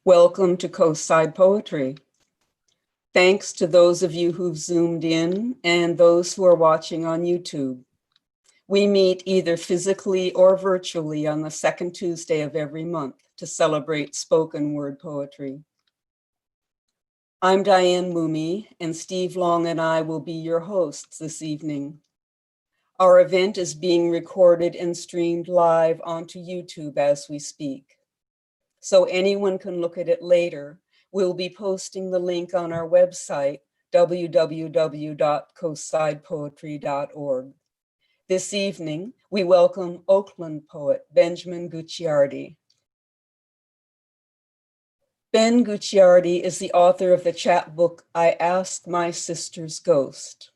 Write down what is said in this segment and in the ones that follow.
Welcome to Coastside Poetry. Thanks to those of you who've Zoomed in and those who are watching on YouTube. We meet either physically or virtually on the second Tuesday of every month to celebrate spoken word poetry. I'm Diane Moomey, and Steve Long and I will be your hosts this evening. Our event is being recorded and streamed live onto YouTube as we speak. So anyone can look at it later. We'll be posting the link on our website, www.coastsidepoetry.org. This evening, we welcome Oakland poet Benjamin Gucciardi. Ben Gucciardi is the author of the chapbook, I Asked My Sister's Ghost,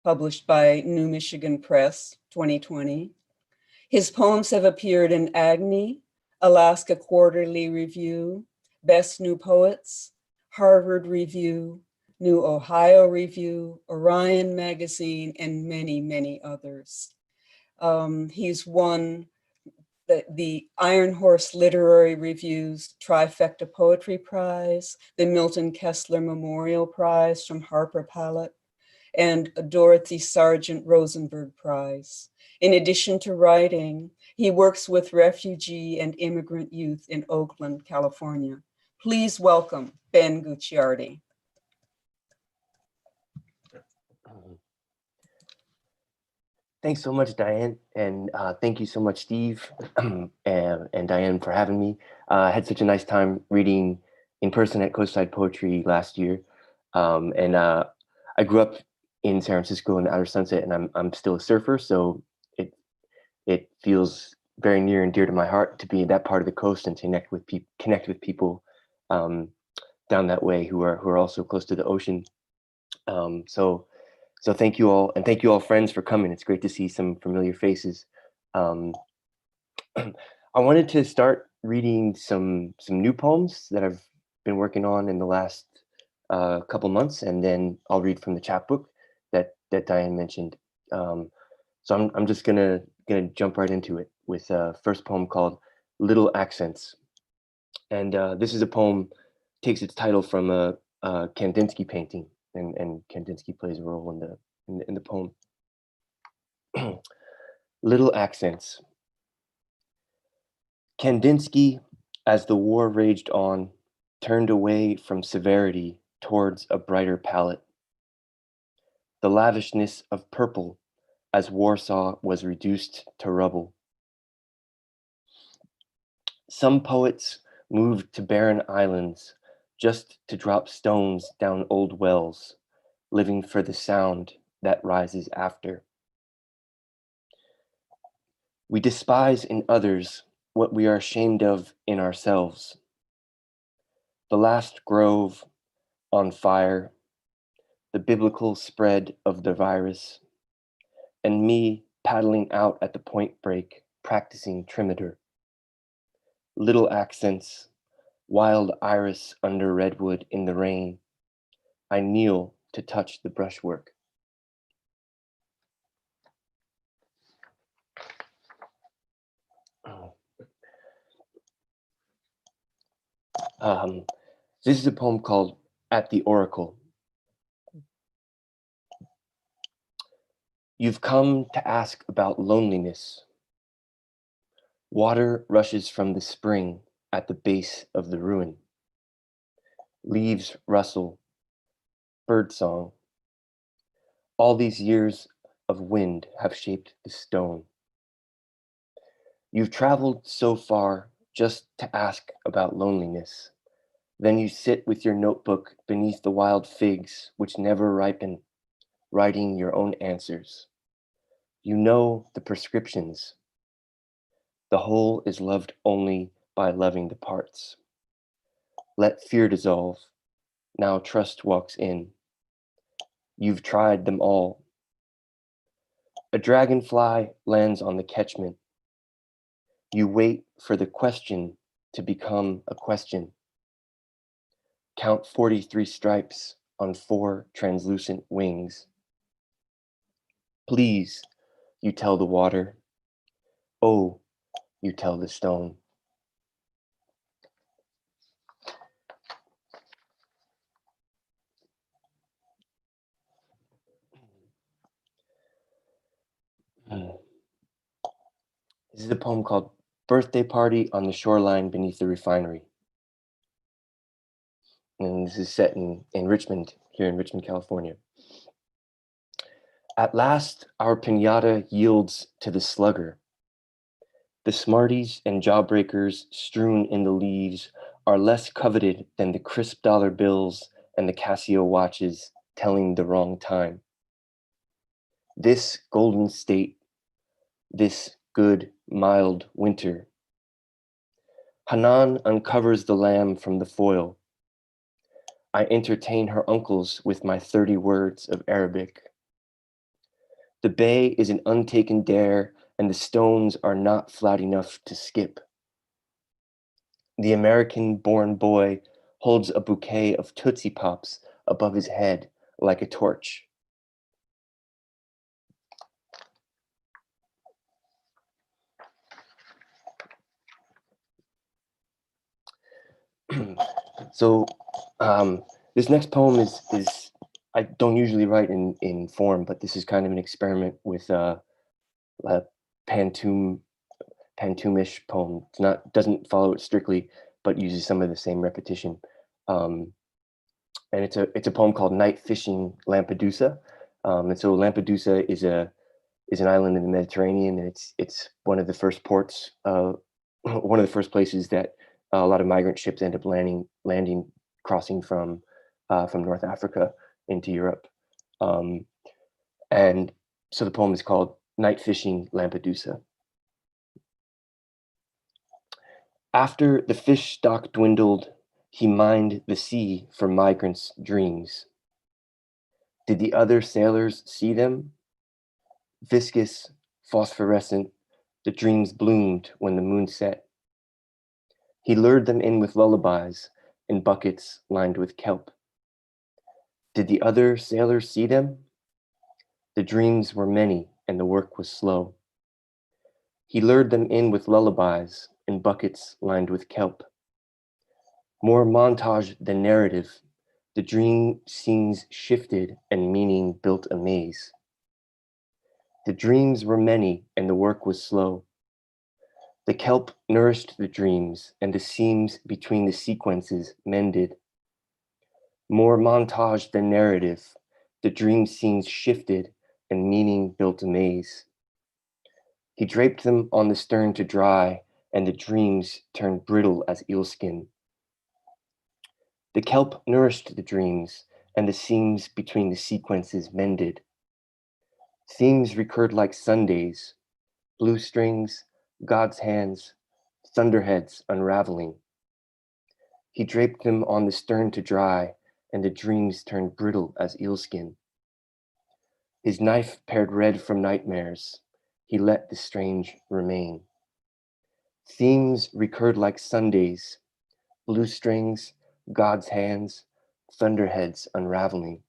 published by New Michigan Press, 2020. His poems have appeared in Agni, Alaska Quarterly Review, Best New Poets, Harvard Review, New Ohio Review, Orion Magazine, and many, many others. He's won the Iron Horse Literary Review's Trifecta Poetry Prize, the Milton Kessler Memorial Prize from Harper Pallet, and a Dorothy Sargent Rosenberg Prize. In addition to writing, he works with refugee and immigrant youth in Oakland, California. Please welcome Ben Gucciardi. Thanks so much, Diane, and thank you so much, Steve and Diane, for having me. I had such a nice time reading in person at Coastside Poetry last year, and I grew up in San Francisco in the Outer Sunset, and I'm still a surfer, so it feels very near and dear to my heart to be in that part of the coast and to connect with people down that way who are also close to the ocean. So thank you all, and thank you all, friends, for coming. It's great to see some familiar faces. I wanted to start reading some new poems that I've been working on in the last couple months, and then I'll read from the chapbook that Diane mentioned. So I'm just gonna jump right into it with a first poem called "Little Accents," and this is a poem takes its title from a Kandinsky painting. And Kandinsky plays a role in the poem. Little Accents. Kandinsky, as the war raged on, turned away from severity towards a brighter palette. The lavishness of purple as Warsaw was reduced to rubble. Some poets moved to barren islands just to drop stones down old wells, living for the sound that rises after. We despise in others what we are ashamed of in ourselves. The last grove on fire, the biblical spread of the virus, and me paddling out at the point break, practicing trimeter. Little accents, wild iris under redwood in the rain. I kneel to touch the brushwork. This is a poem called At the Oracle. You've come to ask about loneliness. Water rushes from the spring at the base of the ruin. Leaves rustle, birdsong. All these years of wind have shaped the stone. You've traveled so far just to ask about loneliness. Then you sit with your notebook beneath the wild figs which never ripen, writing your own answers. You know the prescriptions. The whole is loved only by loving the parts. Let fear dissolve. Now trust walks in. You've tried them all. A dragonfly lands on the catchment. You wait for the question to become a question. Count 43 stripes on 4 translucent wings. Please, you tell the water. Oh, you tell the stone. This is a poem called Birthday Party on the Shoreline Beneath the Refinery. And this is set in Richmond, here in Richmond, California. At last, our piñata yields to the slugger. The Smarties and jawbreakers strewn in the leaves are less coveted than the crisp dollar bills and the Casio watches telling the wrong time. This golden state, this good, mild winter. Hanan uncovers the lamb from the foil. I entertain her uncles with my 30 words of Arabic. The bay is an untaken dare, and the stones are not flat enough to skip. The American-born boy holds a bouquet of Tootsie Pops above his head like a torch. So this next poem is I don't usually write in form, but this is kind of an experiment with a pantoum pantoum-ish poem. It's not doesn't follow it strictly, but uses some of the same repetition. And it's a poem called Night Fishing Lampedusa. And so Lampedusa is an island in the Mediterranean, and it's one of the first ports, one of the first places that a lot of migrant ships end up landing, crossing from North Africa into Europe. And so the poem is called Night Fishing Lampedusa. After the fish stock dwindled, he mined the sea for migrants' dreams. Did the other sailors see them? Viscous, phosphorescent, the dreams bloomed when the moon set. He lured them in with lullabies in buckets lined with kelp. Did the other sailors see them? The dreams were many and the work was slow. He lured them in with lullabies in buckets lined with kelp. More montage than narrative, the dream scenes shifted and meaning built a maze. The dreams were many and the work was slow. The kelp nourished the dreams and the seams between the sequences mended. More montage than narrative, the dream scenes shifted and meaning built a maze. He draped them on the stern to dry, and the dreams turned brittle as eelskin. The kelp nourished the dreams, and the seams between the sequences mended. Themes recurred like Sundays, blue strings, God's hands, thunderheads unraveling. He draped them on the stern to dry, and the dreams turned brittle as eelskin. His knife pared red from nightmares. He let the strange remain. Themes recurred like Sundays, blue strings, God's hands, thunderheads unraveling.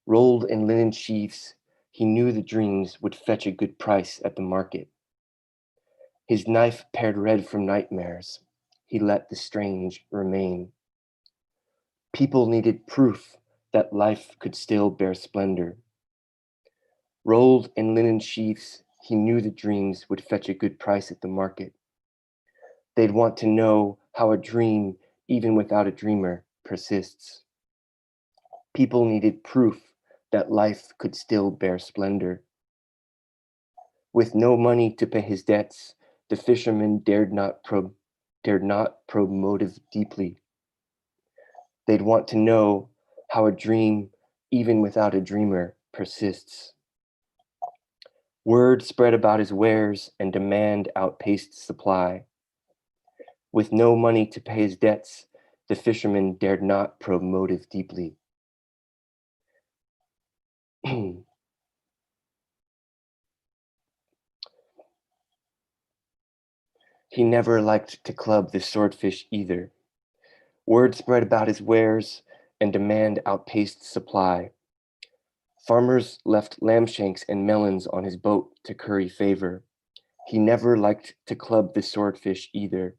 Rolled in linen sheaths, he knew the dreams would fetch a good price at the market. His knife pared red from nightmares. He let the strange remain. People needed proof that life could still bear splendor. Rolled in linen sheaths, he knew the dreams would fetch a good price at the market. They'd want to know how a dream, even without a dreamer, persists. People needed proof that life could still bear splendor. With no money to pay his debts, the fisherman dared not probe motive deeply. They'd want to know how a dream, even without a dreamer, persists. Word spread about his wares and demand outpaced supply. With no money to pay his debts, the fisherman dared not probe motive deeply. He never liked to club the swordfish either. Word spread about his wares and demand outpaced supply. Farmers left lamb shanks and melons on his boat to curry favor. He never liked to club the swordfish either.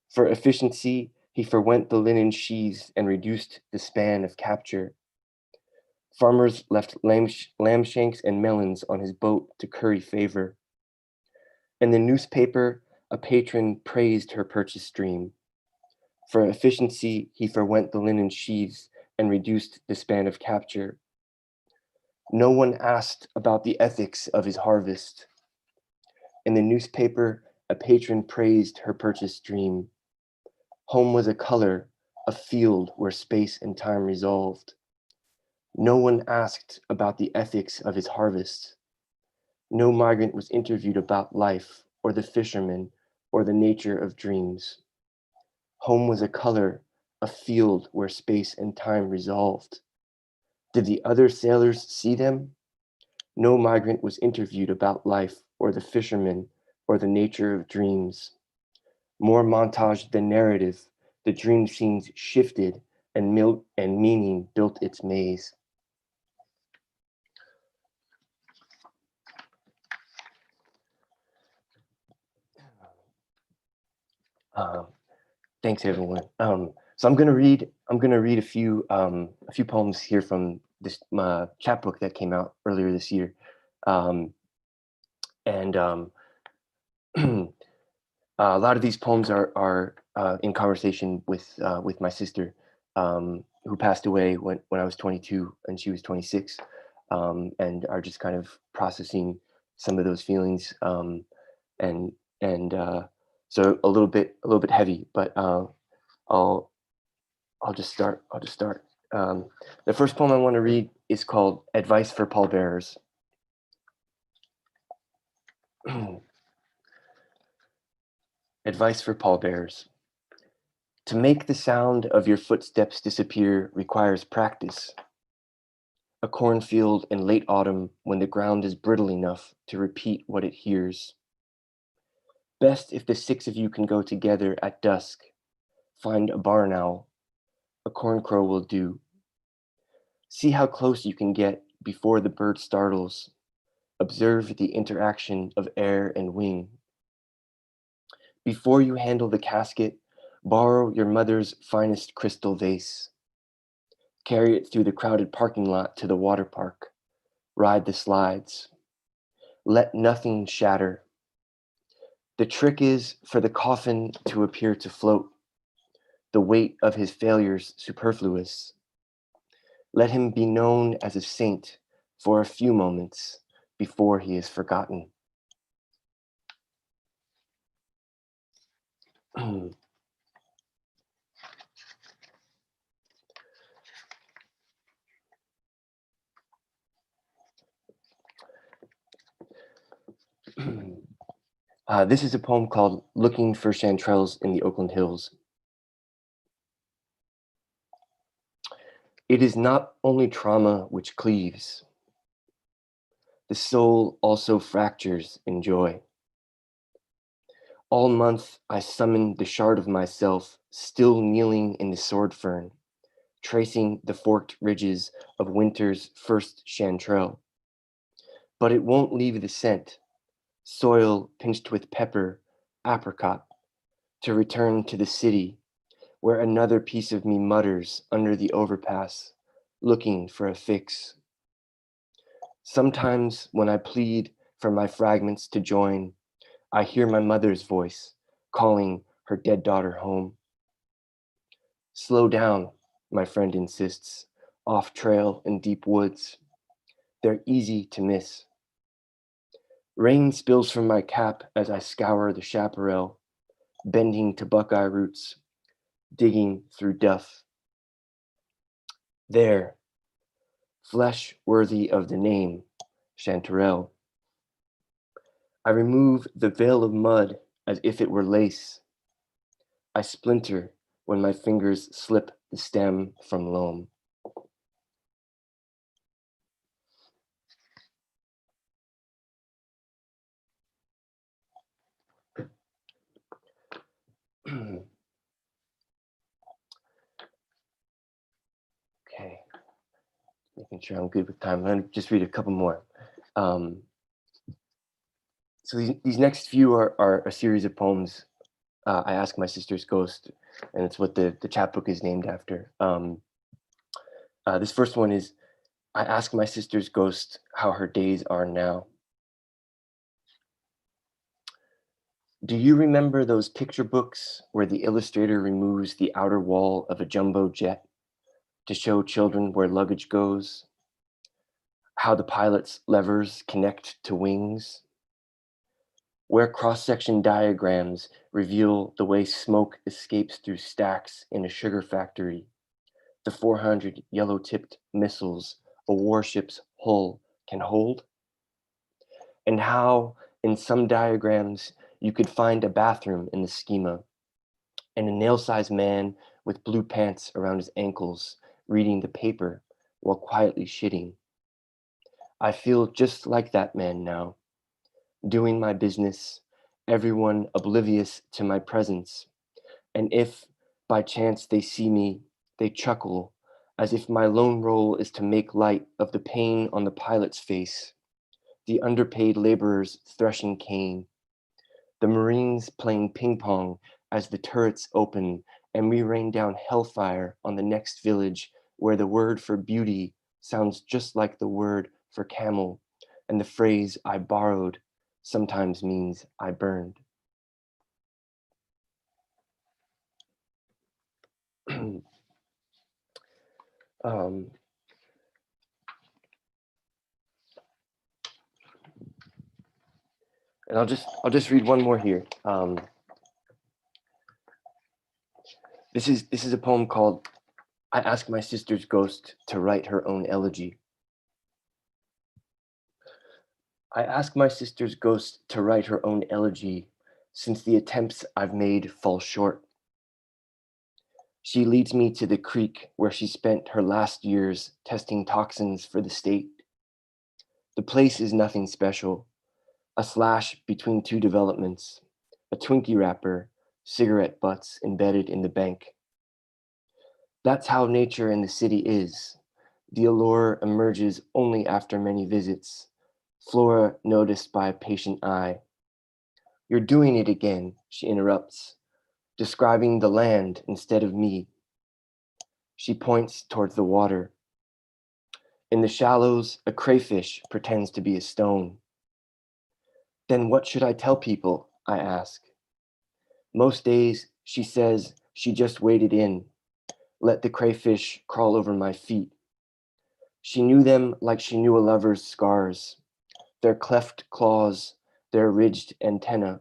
For efficiency, he forwent the linen sheaths and reduced the span of capture. Farmers left lamb shanks and melons on his boat to curry favor. In the newspaper, a patron praised her purchase stream. For efficiency, he forwent the linen sheaves and reduced the span of capture. No one asked about the ethics of his harvest. In the newspaper, a patron praised her purchase stream. Home was a color, a field where space and time resolved. No one asked about the ethics of his harvest. No migrant was interviewed about life, or the fisherman, or the nature of dreams. Home was a color, a field where space and time resolved. Did the other sailors see them? No migrant was interviewed about life, or the fisherman, or the nature of dreams. More montage than narrative, the dream scenes shifted and meaning built its maze. Uh, Thanks, everyone. So I'm gonna read a few poems here from this chapbook that came out earlier this year, um, and a lot of these poems are in conversation with my sister, who passed away when I was 22 and she was 26, and are just kind of processing some of those feelings, and so a little bit heavy, but I'll I'll just start. I'll just start. The first poem I want to read is called "Advice for Pallbearers." Advice for pallbearers. To make the sound of your footsteps disappear requires practice. A cornfield in late autumn when the ground is brittle enough to repeat what it hears. Best if the six of you can go together at dusk. Find a barn owl. A corn crow will do. See how close you can get before the bird startles. Observe the interaction of air and wing. Before you handle the casket, borrow your mother's finest crystal vase. Carry it through the crowded parking lot to the water park. Ride the slides. Let nothing shatter. The trick is for the coffin to appear to float. The weight of his failures superfluous. Let him be known as a saint for a few moments before he is forgotten. This is a poem called Looking for Chanterelles in the Oakland Hills. It is not only trauma which cleaves. The soul also fractures in joy. All month I summon the shard of myself, still kneeling in the sword fern, tracing the forked ridges of winter's first chanterelle. But it won't leave the scent, soil pinched with pepper, apricot, to return to the city, where another piece of me mutters under the overpass, looking for a fix. Sometimes when I plead for my fragments to join, I hear my mother's voice calling her dead daughter home. Slow down, my friend insists, off trail in deep woods. They're easy to miss. Rain spills from my cap as I scour the chaparral, bending to buckeye roots, digging through duff. There, flesh worthy of the name, chanterelle. I remove the veil of mud as if it were lace. I splinter when my fingers slip the stem from loam. Okay, making sure I'm good with time. I'm going to just read a couple more. Um, so these next few are a series of poems I Ask My Sister's Ghost, and it's what the chapbook is named after. This first one is, I ask my sister's ghost how her days are now. Do you remember those picture books where the illustrator removes the outer wall of a jumbo jet to show children where luggage goes? How the pilot's levers connect to wings? Where cross-section diagrams reveal the way smoke escapes through stacks in a sugar factory, the 400 yellow-tipped missiles a warship's hull can hold? And how, in some diagrams, you could find a bathroom in the schema, and a nail-sized man with blue pants around his ankles reading the paper while quietly shitting. I feel just like that man now, doing my business, everyone oblivious to my presence. And if, by chance, they see me, they chuckle, as if my lone role is to make light of the pain on the pilot's face, the underpaid laborers threshing cane, the Marines playing ping pong as the turrets open and we rain down hellfire on the next village where the word for beauty sounds just like the word for camel, and the phrase I borrowed sometimes means I burned. um, and I'll just read one more here. This is a poem called I Ask My Sister's Ghost to Write Her Own Elegy. I ask my sister's ghost to write her own elegy, since the attempts I've made fall short. She leads me to the creek where she spent her last years testing toxins for the state. The place is nothing special, a slash between two developments, a Twinkie wrapper, cigarette butts embedded in the bank. That's how nature in the city is. The allure emerges only after many visits, flora noticed by a patient eye. You're doing it again, she interrupts, describing the land instead of me. She points towards the water. In the shallows, a crayfish pretends to be a stone. Then what should I tell people? I ask. Most days, she says she just waded in, let the crayfish crawl over my feet. She knew them like she knew a lover's scars, their cleft claws, their ridged antenna.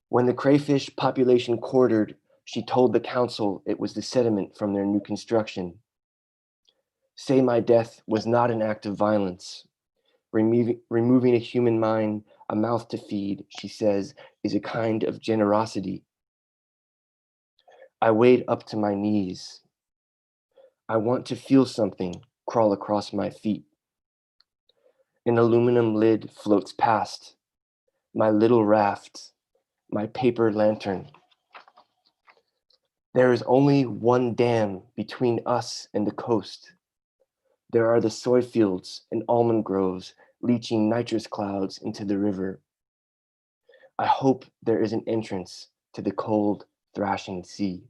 When the crayfish population quartered, she told the council it was the sediment from their new construction. Say my death was not an act of violence. Removing a human mind, a mouth to feed, she says, is a kind of generosity. I wade up to my knees. I want to feel something crawl across my feet. An aluminum lid floats past. My little raft, my paper lantern. There is only one dam between us and the coast. There are the soy fields and almond groves leaching nitrous clouds into the river. I hope there is an entrance to the cold, thrashing sea.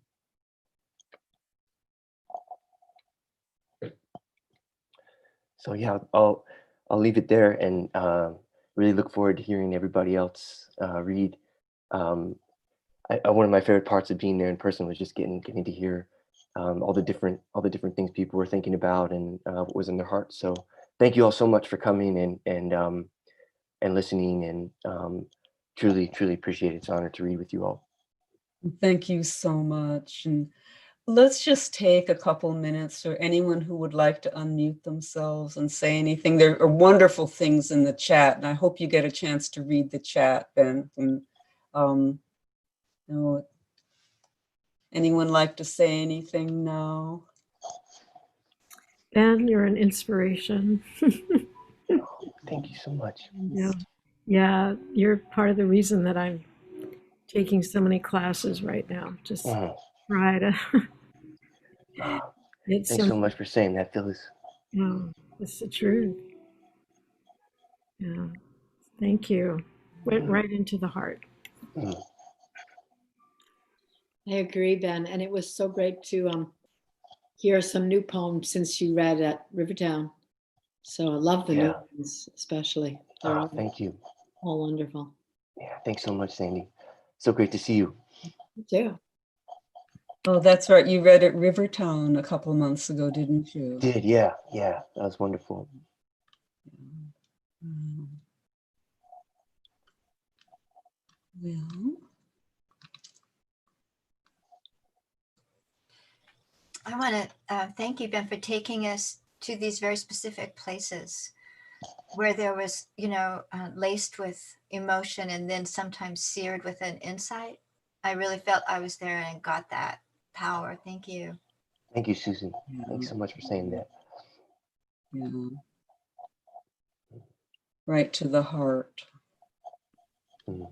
So yeah, I'll leave it there and really look forward to hearing everybody else read. One of my favorite parts of being there in person was just getting to hear all the different things people were thinking about and what was in their hearts. So thank you all so much for coming and listening, and truly appreciate it. It's an honor to read with you all. Thank you so much. And let's just take a couple minutes for anyone who would like to unmute themselves and say anything. There are wonderful things in the chat, and I hope you get a chance to read the chat, Ben. And anyone like to say anything now? Ben, you're an inspiration. Thank you so much. Yeah, you're part of the reason that I'm taking so many classes right now. Just try to. Thanks so much for saying that, Phyllis. No, it's the truth. Yeah, thank you. Went right into the heart. I agree, Ben, and it was so great to hear some new poems since you read at Rivertown. So I love the new ones, especially. Thank you. All wonderful. Yeah, thanks so much, Sandy. So great to see you. Yeah. Oh, that's right. You read at Rivertown a couple of months ago, didn't you? Yeah, that was wonderful. Mm. Well, I want to thank you, Ben, for taking us to these very specific places where there was, laced with emotion and then sometimes seared with an insight. I really felt I was there and got that power. Thank you. Thank you, Susan. yeah, Thanks so much for saying that. yeah. Right to the heart. Mm.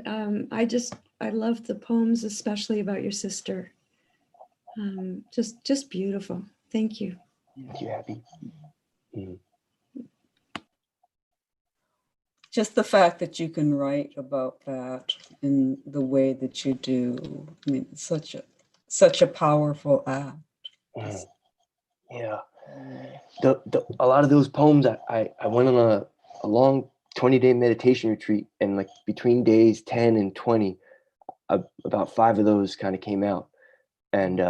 And I love the poems, especially about your sister. Just beautiful. Thank you. Thank you, Abby. Mm. Just the fact that you can write about that in the way that you do. I mean, it's such a powerful act. Mm. Yeah. A lot of those poems, I went on a long 20-day meditation retreat, and like between days 10 and 20, about 5 of those kind of came out. And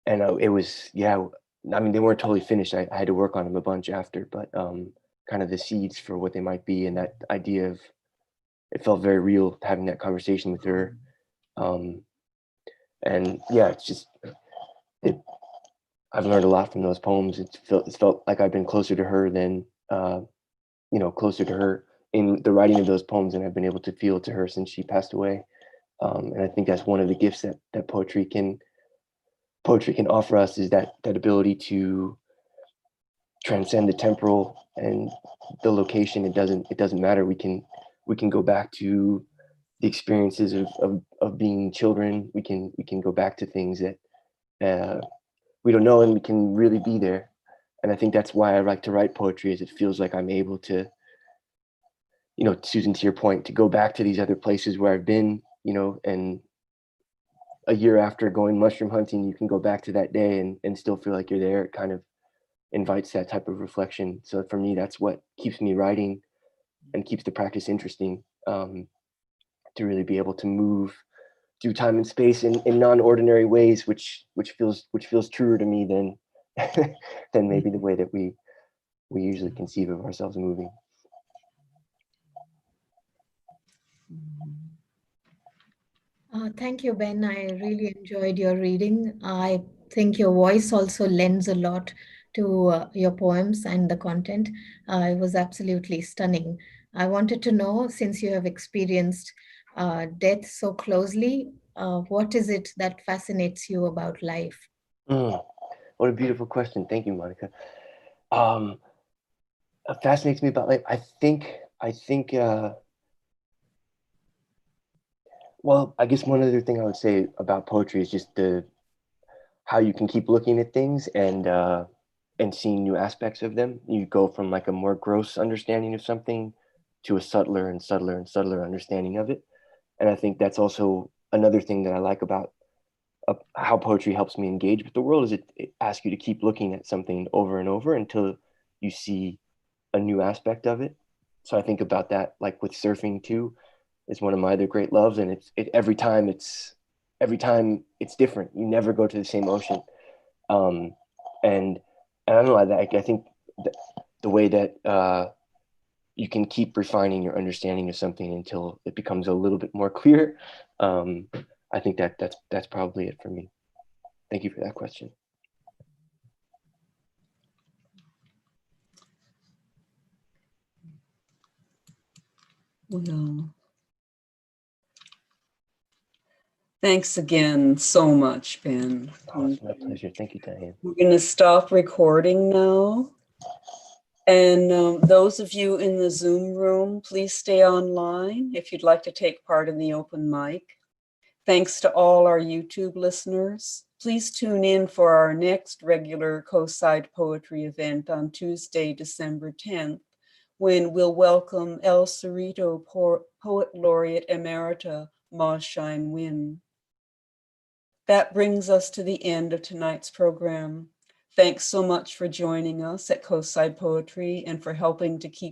it was, yeah, I mean, they weren't totally finished. I had to work on them a bunch after, but kind of the seeds for what they might be, and that idea of, it felt very real having that conversation with her. And yeah, it's just, I've learned a lot from those poems. It's felt like I've been closer to her than, closer to her in the writing of those poems than I've been able to feel to her since she passed away. And I think that's one of the gifts that poetry can offer us, is that ability to transcend the temporal and the location. It doesn't matter. We can go back to the experiences of being children. We can go back to things that we don't know, and we can really be there. And I think that's why I like to write poetry, is it feels like I'm able to, Susan, to your point, to go back to these other places where I've been, and a year after going mushroom hunting, you can go back to that day and still feel like you're there. It kind of invites that type of reflection. So for me, that's what keeps me writing and keeps the practice interesting, to really be able to move through time and space in non-ordinary ways, which feels truer to me than than maybe the way that we usually conceive of ourselves moving. Thank you, Ben. I really enjoyed your reading. I think your voice also lends a lot to your poems and the content. It was absolutely stunning. I wanted to know, since you have experienced death so closely, what is it that fascinates you about life? What a beautiful question. Thank you, Monica. It fascinates me about life. I think well, I guess one other thing I would say about poetry is just how you can keep looking at things and seeing new aspects of them. You go from like a more gross understanding of something to a subtler and subtler and subtler understanding of it. And I think that's also another thing that I like about how poetry helps me engage with the world, is it asks you to keep looking at something over and over until you see a new aspect of it. So I think about that, like with surfing too, is one of my other great loves, and every time it's different. You never go to the same ocean, and I don't know. I think the way that you can keep refining your understanding of something until it becomes a little bit more clear. I think that's probably it for me. Thank you for that question. Well, thanks again so much, Ben. Oh, it's my pleasure. Thank you, Diane. We're going to stop recording now. And those of you in the Zoom room, please stay online if you'd like to take part in the open mic. Thanks to all our YouTube listeners. Please tune in for our next regular Co-Side Poetry event on Tuesday, December 10th, when we'll welcome El Cerrito Poet Laureate Emerita Ma Shine Win. That brings us to the end of tonight's program. Thanks so much for joining us at Co-Side Poetry and for helping to keep